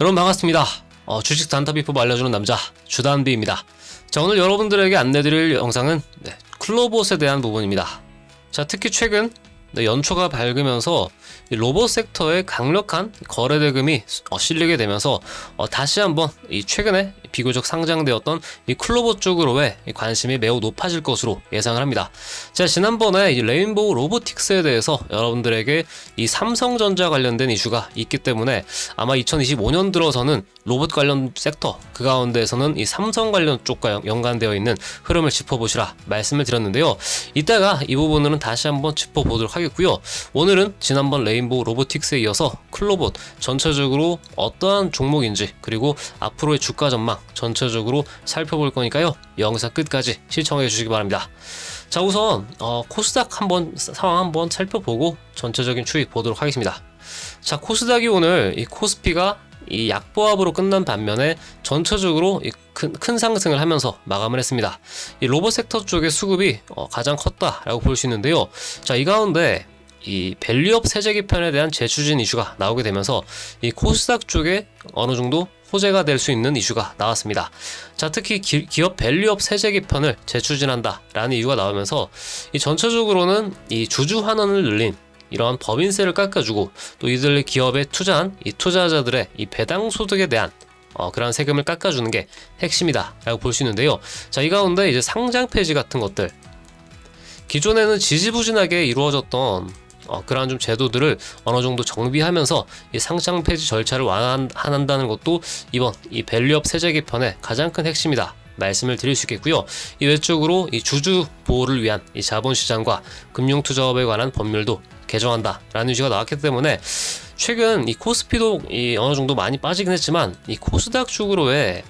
여러분 반갑습니다. 주식 단타 비법 알려주는 남자 주단비입니다. 자, 오늘 여러분들에게 안내드릴 영상은 클로봇에 대한 부분입니다. 자, 특히 최근 연초가 밝으면서 이 로봇 섹터에 강력한 거래 대금이 실리게 되면서 다시 한번 이 최근에 비교적 상장되었던 이 클로봇 쪽으로의 관심이 매우 높아질 것으로 예상을 합니다. 제가 지난번에 이 레인보우 로보틱스에 대해서 여러분들에게 이 삼성전자 관련된 이슈가 있기 때문에 아마 2025년 들어서는 로봇 관련 섹터 그 가운데에서는 이 삼성 관련 쪽과 연관되어 있는 흐름을 짚어보시라 말씀을 드렸는데요. 이따가 이 부분은 다시 한번 짚어보도록 하겠고요. 오늘은 지난번 레인보우 로보틱스에 이어서 클로봇 전체적으로 어떠한 종목인지 그리고 앞으로의 주가 전망 전체적으로 살펴볼 거니까요. 영상 끝까지 시청해 주시기 바랍니다. 자, 우선 코스닥 상황 한번 살펴보고 전체적인 추이 보도록 하겠습니다. 자, 코스닥이 오늘 이 코스피가 이 약보합으로 끝난 반면에 전체적으로 큰 상승을 하면서 마감을 했습니다. 이 로봇 섹터 쪽의 수급이 가장 컸다라고 볼 수 있는데요. 자, 이 가운데 이 밸류업 세제기 편에 대한 재추진 이슈가 나오게 되면서 이 코스닥 쪽에 어느 정도 호재가 될 수 있는 이슈가 나왔습니다. 자, 특히 기업 밸류업 세제기 편을 재추진한다 라는 이유가 나오면서 이 전체적으로는 이 주주 환원을 늘린 이러한 법인세를 깎아주고 또 이들의 기업에 투자한 이 투자자들의 이 배당 소득에 대한 그런 세금을 깎아주는 게 핵심이다 라고 볼 수 있는데요. 자, 이 가운데 이제 상장 폐지 같은 것들, 기존에는 지지부진하게 이루어졌던 그러한 좀 제도들을 어느 정도 정비하면서 이 상장 폐지 절차를 완화한다는 것도 이번 이 밸류업 세제 개편의 가장 큰 핵심이다 말씀을 드릴 수 있겠고요. 이 외적으로 이 주주 보호를 위한 이 자본시장과 금융투자업에 관한 법률도 개정한다라는 이슈가 나왔기 때문에 최근 이 코스피도 어느 정도 많이 빠지긴 했지만 이 코스닥 쪽으로의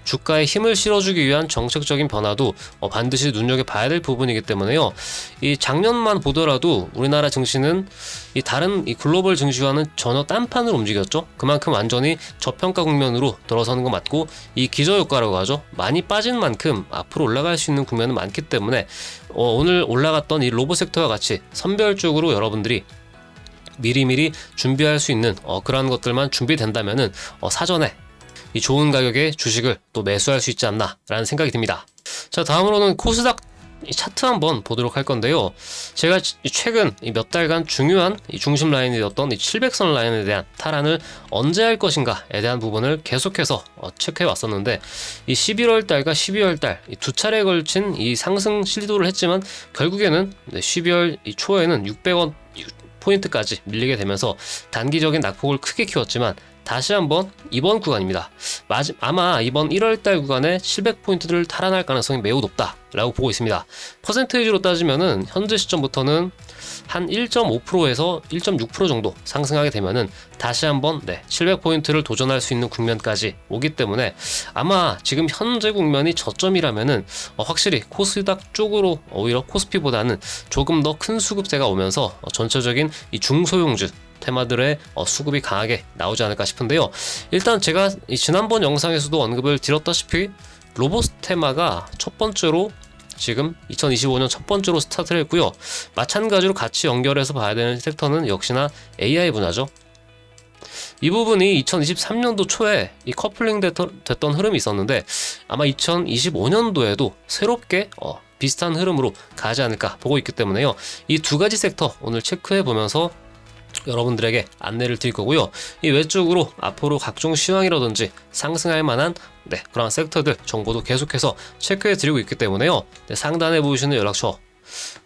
주가에 힘을 실어주기 위한 정책적인 변화도 반드시 눈여겨봐야 될 부분이기 때문에요. 이 작년만 보더라도 우리나라 증시는 이 다른 이 글로벌 증시와는 전혀 딴판으로 움직였죠. 그만큼 완전히 저평가 국면으로 들어서는 거 맞고 이 기저효과라고 하죠. 많이 빠진 만큼 앞으로 올라갈 수 있는 국면은 많기 때문에 오늘 올라갔던 이 로봇 섹터와 같이 선별적으로 여러분들이 미리미리 준비할 수 있는 그러한 것들만 준비된다면은 사전에 이 좋은 가격의 주식을 또 매수할 수 있지 않나 라는 생각이 듭니다. 자, 다음으로는 코스닥 차트 한번 보도록 할 건데요. 제가 최근 몇 달간 중요한 이 중심 라인이 되었던 이 700선 라인에 대한 탈환을 언제 할 것인가에 대한 부분을 계속해서 체크해 왔었는데 이 11월 달과 12월 달 두 차례에 걸친 이 상승 시도를 했지만 결국에는 12월 초에는 600원 포인트까지 밀리게 되면서 단기적인 낙폭을 크게 키웠지만 다시 한번 이번 구간입니다. 아마 이번 1월달 구간에 700포인트를 탈환할 가능성이 매우 높다라고 보고 있습니다. 퍼센테이지로 따지면은 현재 시점부터는 한 1.5%에서 1.6% 정도 상승하게 되면은 다시 한번 700포인트를 도전할 수 있는 국면까지 오기 때문에 아마 지금 현재 국면이 저점이라면은 확실히 코스닥 쪽으로 오히려 코스피보다는 조금 더 큰 수급세가 오면서 전체적인 이 중소형주 테마들의 수급이 강하게 나오지 않을까 싶은데요. 일단 제가 지난번 영상에서도 언급을 드렸다시피 로봇 테마가 첫 번째로 지금 2025년 첫 번째로 스타트를 했고요. 마찬가지로 같이 연결해서 봐야 되는 섹터는 역시나 AI 분야죠. 이 부분이 2023년도 초에 이 커플링 됐던 흐름이 있었는데 아마 2025년도에도 새롭게 비슷한 흐름으로 가지 않을까 보고 있기 때문에요. 이 두 가지 섹터 오늘 체크해 보면서 여러분들에게 안내를 드릴 거고요. 이 외적으로 앞으로 각종 시황이라든지 상승할 만한 그런 섹터들 정보도 계속해서 체크해 드리고 있기 때문에요. 상단에 보이시는 연락처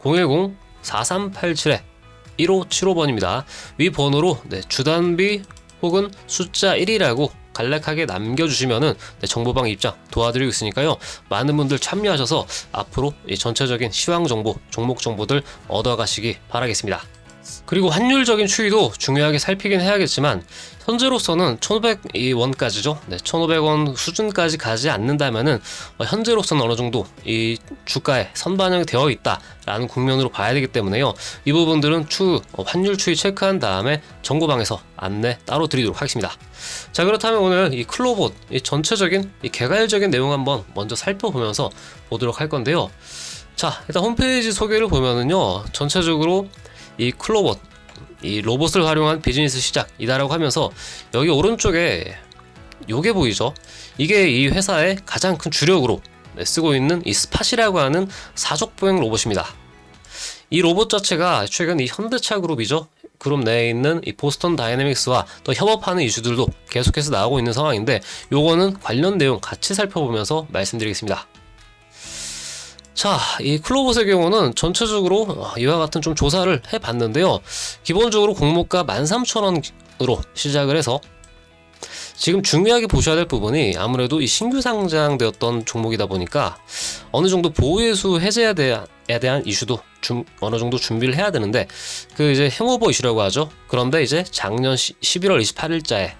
010-4387-1575번입니다. 위 번호로 주단비 혹은 숫자 1이라고 간략하게 남겨주시면은 정보방 입장 도와드리고 있으니까요. 많은 분들 참여하셔서 앞으로 이 전체적인 시황 정보, 종목 정보들 얻어가시기 바라겠습니다. 그리고 환율적인 추이도 중요하게 살피긴 해야겠지만 현재로서는 1,500원까지죠. 1,500원 수준까지 가지 않는다면은 현재로서는 어느 정도 이 주가에 선반영이 되어 있다라는 국면으로 봐야 되기 때문에요. 이 부분들은 환율 추이 체크한 다음에 정보방에서 안내 따로 드리도록 하겠습니다. 자, 그렇다면 오늘 이 클로봇 이 전체적인 이 개괄적인 내용 한번 먼저 살펴보면서 보도록 할 건데요. 자, 일단 홈페이지 소개를 보면은요, 전체적으로 이 클로봇 이 로봇을 활용한 비즈니스 시작이다라고 하면서 여기 오른쪽에 요게 보이죠? 이게 이 회사의 가장 큰 주력으로 쓰고 있는 이 스팟이라고 하는 사족 보행 로봇입니다. 이 로봇 자체가 최근 이 현대차 그룹이죠. 그룹 내에 있는 이 보스턴 다이내믹스와 또 협업하는 이슈들도 계속해서 나오고 있는 상황인데 요거는 관련 내용 같이 살펴보면서 말씀드리겠습니다. 자, 이 클로봇의 경우는 전체적으로 이와 같은 좀 조사를 해봤는데요. 기본적으로 공모가 13,000원으로 시작을 해서 지금 중요하게 보셔야 될 부분이 아무래도 이 신규 상장되었던 종목이다 보니까 어느 정도 보호예수 해제에 대한 이슈도 어느 정도 준비를 해야 되는데 그 이제 행오버 이슈라고 하죠. 그런데 이제 작년 11월 28일자에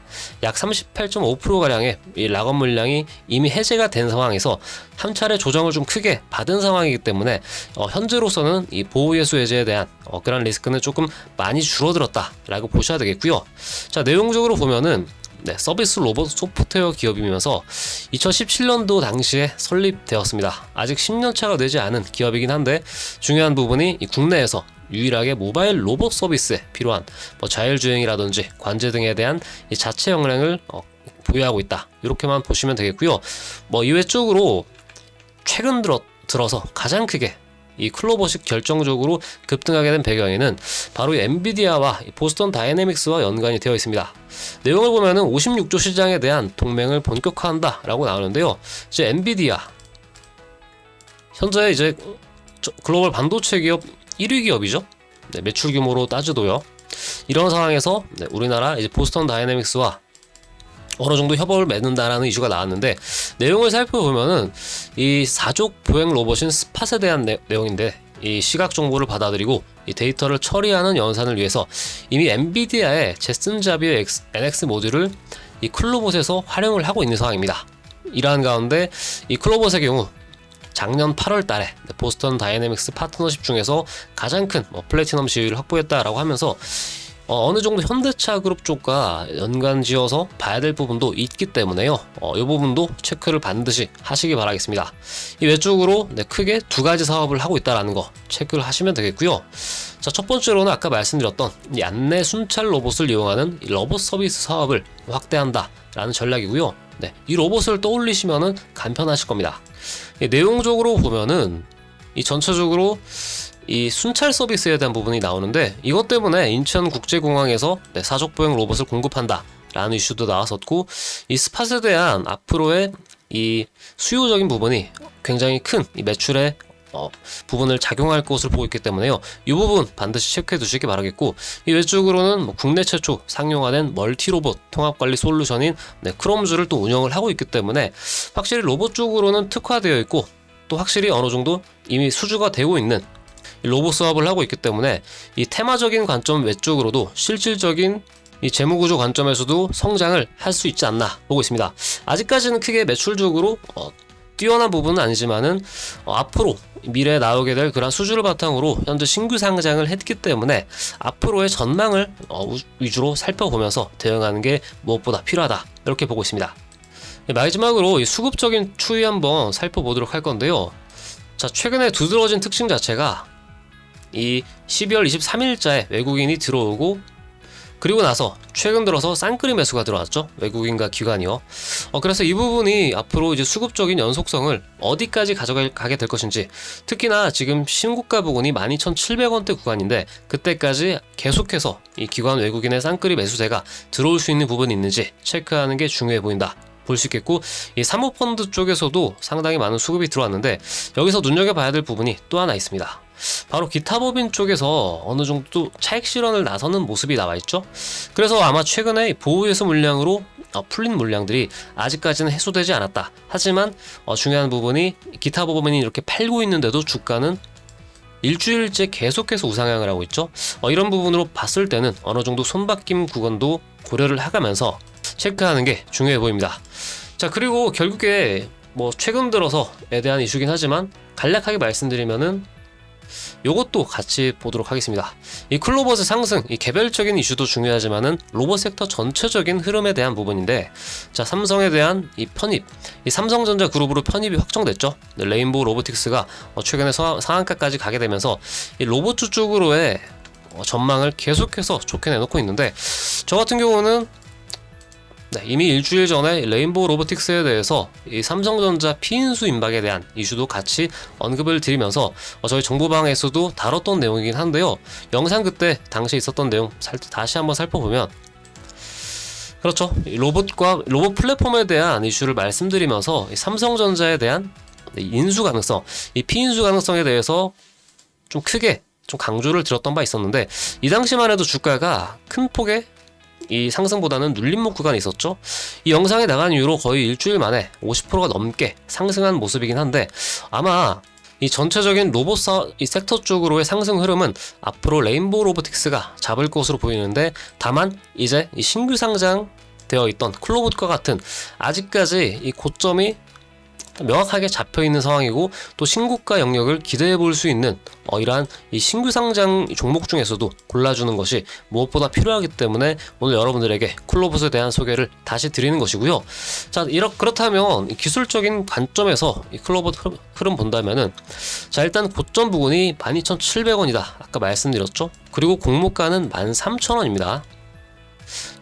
약 38.5%가량의 이 락업 물량이 이미 해제가 된 상황에서 한 차례 조정을 좀 크게 받은 상황이기 때문에 현재로서는 이 보호예수 해제에 대한 그런 리스크는 조금 많이 줄어들었다라고 보셔야 되겠고요. 자, 내용적으로 보면은 서비스 로봇 소프트웨어 기업이면서 2017년도 당시에 설립되었습니다. 아직 10년차가 되지 않은 기업이긴 한데 중요한 부분이 이 국내에서 유일하게 모바일 로봇 서비스에 필요한 자율주행이라든지 관제 등에 대한 이 자체 역량을 보유하고 있다. 이렇게만 보시면 되겠고요. 이외 쪽으로 최근 들어서 가장 크게 이 클로봇이 결정적으로 급등하게 된 배경에는 바로 이 엔비디아와 이 보스턴 다이내믹스와 연관이 되어 있습니다. 내용을 보면은 56조 시장에 대한 동맹을 본격화한다라고 나오는데요. 이제 엔비디아 현재 이제 글로벌 반도체 기업 1위 기업이죠. 매출 규모로 따져도요. 이런 상황에서 우리나라 이제 보스턴 다이내믹스와 어느 정도 협업을 맺는다라는 이슈가 나왔는데 내용을 살펴보면은 이 사족 보행 로봇인 스팟에 대한 내용인데 이 시각 정보를 받아들이고 이 데이터를 처리하는 연산을 위해서 이미 엔비디아의 제슨 자비어 NX 모듈을 이 클로봇에서 활용을 하고 있는 상황입니다. 이러한 가운데 이 클로봇의 경우 작년 8월 달에 보스턴 다이내믹스 파트너십 중에서 가장 큰 플래티넘 지위를 확보했다라고 하면서 어느 정도 현대차 그룹 쪽과 연관 지어서 봐야 될 부분도 있기 때문에요. 이 부분도 체크를 반드시 하시기 바라겠습니다. 이 외적으로 크게 두 가지 사업을 하고 있다는 거 체크를 하시면 되겠고요. 자, 첫 번째로는 아까 말씀드렸던 이 안내 순찰 로봇을 이용하는 이 로봇 서비스 사업을 확대한다라는 전략이고요. 이 로봇을 떠올리시면은 간편하실 겁니다. 내용적으로 보면은 이 전체적으로 이 순찰 서비스에 대한 부분이 나오는데 이것 때문에 인천국제공항에서 사족보행 로봇을 공급한다 라는 이슈도 나왔었고 이 스팟에 대한 앞으로의 이 수요적인 부분이 굉장히 큰 이 매출의 부분을 작용할 것으로 보고 있기 때문에요. 이 부분 반드시 체크해 두시기 바라겠고 이 외적으로는 국내 최초 상용화된 멀티로봇 통합관리 솔루션인 크롬즈를 또 운영을 하고 있기 때문에 확실히 로봇 쪽으로는 특화되어 있고 또 확실히 어느 정도 이미 수주가 되고 있는 로봇 사업을 하고 있기 때문에 이 테마적인 관점 외쪽으로도 실질적인 이 재무구조 관점에서도 성장을 할 수 있지 않나 보고 있습니다. 아직까지는 크게 매출적으로 뛰어난 부분은 아니지만은 앞으로 미래에 나오게 될 그런 수주를 바탕으로 현재 신규 상장을 했기 때문에 앞으로의 전망을 위주로 살펴보면서 대응하는 게 무엇보다 필요하다 이렇게 보고 있습니다. 마지막으로 이 수급적인 추이 한번 살펴보도록 할 건데요. 자, 최근에 두드러진 특징 자체가 이 12월 23일자에 외국인이 들어오고 그리고 나서 최근 들어서 쌍끌이 매수가 들어왔죠. 외국인과 기관이요. 그래서 이 부분이 앞으로 이제 수급적인 연속성을 어디까지 가져가게 될 것인지 특히나 지금 신고가 부근이 12,700원대 구간인데 그때까지 계속해서 이 기관 외국인의 쌍끌이 매수세가 들어올 수 있는 부분이 있는지 체크하는 게 중요해 보인다. 볼 수 있겠고 이 사모펀드 쪽에서도 상당히 많은 수급이 들어왔는데 여기서 눈여겨봐야 될 부분이 또 하나 있습니다. 바로 기타 법인 쪽에서 어느 정도 차익 실현을 나서는 모습이 나와 있죠. 그래서 아마 최근에 보호예수 물량으로 풀린 물량들이 아직까지는 해소되지 않았다. 하지만 중요한 부분이 기타 법인이 이렇게 팔고 있는데도 주가는 일주일째 계속해서 우상향을 하고 있죠. 이런 부분으로 봤을 때는 어느 정도 손바뀜 구간도 고려를 해가면서 체크하는 게 중요해 보입니다. 자, 그리고 결국에 최근 들어서에 대한 이슈긴 하지만 간략하게 말씀드리면은 요것도 같이 보도록 하겠습니다. 이 클로봇의 상승, 이 개별적인 이슈도 중요하지만은 로봇 섹터 전체적인 흐름에 대한 부분인데, 자, 삼성에 대한 이 편입, 이 삼성전자 그룹으로 편입이 확정됐죠. 레인보우 로보틱스가 최근에 상한가까지 가게 되면서 이 로봇주 쪽으로의 전망을 계속해서 좋게 내놓고 있는데, 저 같은 경우는 이미 일주일 전에 레인보우 로보틱스에 대해서 이 삼성전자 피인수 임박에 대한 이슈도 같이 언급을 드리면서 저희 정보방에서도 다뤘던 내용이긴 한데요. 영상 그때 당시에 있었던 내용 다시 한번 살펴보면, 그렇죠, 로봇 플랫폼에 대한 이슈를 말씀드리면서 이 삼성전자에 대한 인수 가능성, 이 피인수 가능성에 대해서 좀 크게 좀 강조를 드렸던 바 있었는데, 이 당시만 해도 주가가 큰 폭의 이 상승보다는 눌림목 구간이 있었죠. 이 영상이 나간 이후로 거의 일주일 만에 50%가 넘게 상승한 모습이긴 한데, 아마 이 전체적인 이 섹터 쪽으로의 상승 흐름은 앞으로 레인보우 로보틱스가 잡을 것으로 보이는데, 다만 이제 이 신규 상장되어 있던 클로봇과 같은 아직까지 이 고점이 명확하게 잡혀있는 상황이고, 또 신고가 영역을 기대해 볼 수 있는 이러한 이 신규 상장 종목 중에서도 골라주는 것이 무엇보다 필요하기 때문에 오늘 여러분들에게 클로봇에 대한 소개를 다시 드리는 것이고요. 자, 그렇다면 기술적인 관점에서 이 클로봇 흐름 본다면은, 자, 일단 고점 부근이 12,700원이다 아까 말씀드렸죠. 그리고 공모가는 13,000원입니다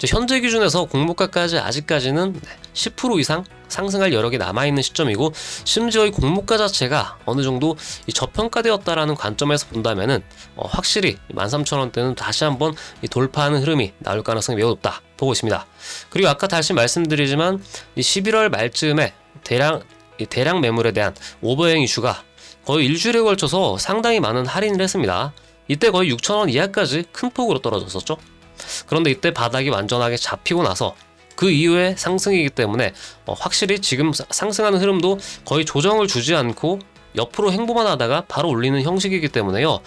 현재 기준에서 공모가까지 아직까지는 10% 이상 상승할 여력이 남아있는 시점이고, 심지어 이 공모가 자체가 어느 정도 이 저평가되었다라는 관점에서 본다면은 확실히 13,000원대는 다시 한번 이 돌파하는 흐름이 나올 가능성이 매우 높다 보고 있습니다. 그리고 아까 다시 말씀드리지만 이 11월 말쯤에 대량 매물에 대한 오버행 이슈가 거의 일주일에 걸쳐서 상당히 많은 할인을 했습니다. 이때 거의 6,000원 이하까지 큰 폭으로 떨어졌었죠. 그런데 이때 바닥이 완전하게 잡히고 나서 그 이후에 상승이기 때문에 확실히 지금 상승하는 흐름도 거의 조정을 주지 않고 옆으로 행보만 하다가 바로 올리는 형식이기 때문에요.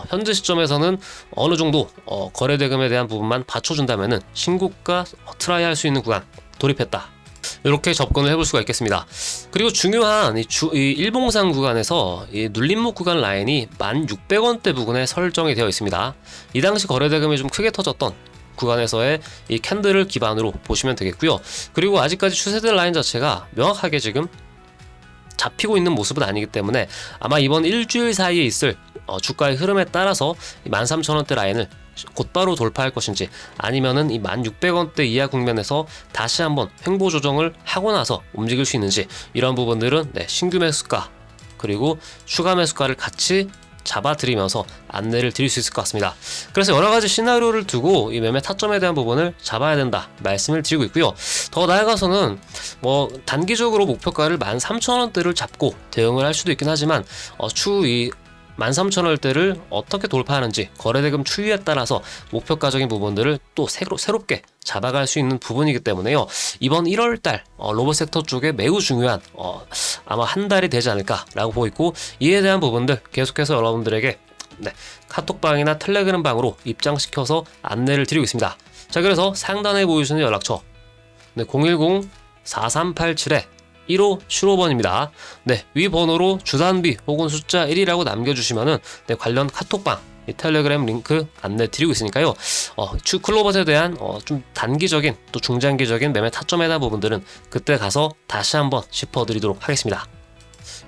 현재 시점에서는 어느 정도 거래대금에 대한 부분만 받쳐준다면은 신고가 트라이 할 수 있는 구간 돌입했다, 이렇게 접근을 해볼 수가 있겠습니다. 그리고 중요한 이 일봉상 구간에서 이 눌림목 구간 라인이 1,600원대 부근에 설정이 되어 있습니다. 이 당시 거래대금이 좀 크게 터졌던 구간에서의 이 캔들을 기반으로 보시면 되겠고요. 그리고 아직까지 추세대 라인 자체가 명확하게 지금 잡히고 있는 모습은 아니기 때문에 아마 이번 일주일 사이에 있을 주가의 흐름에 따라서 13,000원대 라인을 곧바로 돌파할 것인지, 아니면은 이 1,600원대 이하 국면에서 다시 한번 횡보 조정을 하고 나서 움직일 수 있는지, 이런 부분들은 신규 매수가 그리고 추가 매수가를 같이 잡아드리면서 안내를 드릴 수 있을 것 같습니다. 그래서 여러가지 시나리오를 두고 이 매매 타점에 대한 부분을 잡아야 된다 말씀을 드리고 있고요. 더 나아가서는 단기적으로 목표가를 13,000원대를 잡고 대응을 할 수도 있긴 하지만 추후 이 13,000원대를 어떻게 돌파하는지 거래대금 추이에 따라서 목표가적인 부분들을 또 새롭게 잡아갈 수 있는 부분이기 때문에요. 이번 1월달 로봇 섹터 쪽에 매우 중요한 아마 한 달이 되지 않을까라고 보고 있고, 이에 대한 부분들 계속해서 여러분들에게 카톡방이나 텔레그램 방으로 입장시켜서 안내를 드리고 있습니다. 자, 그래서 상단에 보이시는 연락처 010-4387-1575번입니다. 위 번호로 주단비 혹은 숫자 1이라고 남겨주시면은 관련 카톡방 이 텔레그램 링크 안내 드리고 있으니까요. 클로봇에 대한 좀 단기적인 또 중장기적인 매매 타점에 대한 부분들은 그때 가서 다시 한번 짚어드리도록 하겠습니다.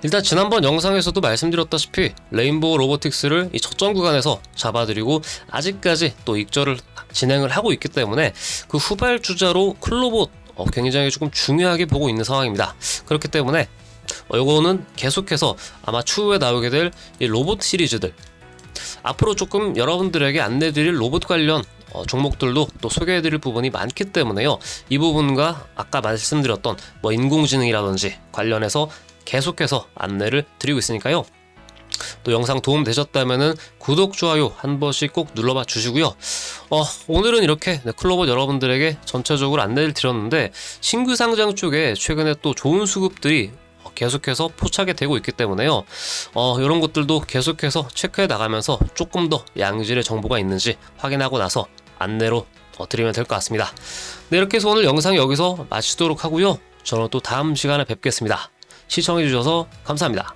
일단 지난번 영상에서도 말씀드렸다시피 레인보우 로보틱스를 이 저점 구간에서 잡아드리고 아직까지 또 익절을 진행을 하고 있기 때문에 그 후발주자로 클로봇 굉장히 조금 중요하게 보고 있는 상황입니다. 그렇기 때문에 이거는 계속해서 아마 추후에 나오게 될 이 로봇 시리즈들, 앞으로 조금 여러분들에게 안내드릴 로봇 관련 종목들도 또 소개해드릴 부분이 많기 때문에요. 이 부분과 아까 말씀드렸던 인공지능이라든지 관련해서 계속해서 안내를 드리고 있으니까요. 또 영상 도움 되셨다면은 구독, 좋아요 한 번씩 꼭 눌러봐 주시고요. 오늘은 이렇게 클로봇 여러분들에게 전체적으로 안내를 드렸는데, 신규 상장 쪽에 최근에 또 좋은 수급들이 계속해서 포착이 되고 있기 때문에요. 이런 것들도 계속해서 체크해 나가면서 조금 더 양질의 정보가 있는지 확인하고 나서 안내로 드리면 될 것 같습니다. 이렇게 해서 오늘 영상 여기서 마치도록 하고요. 저는 또 다음 시간에 뵙겠습니다. 시청해 주셔서 감사합니다.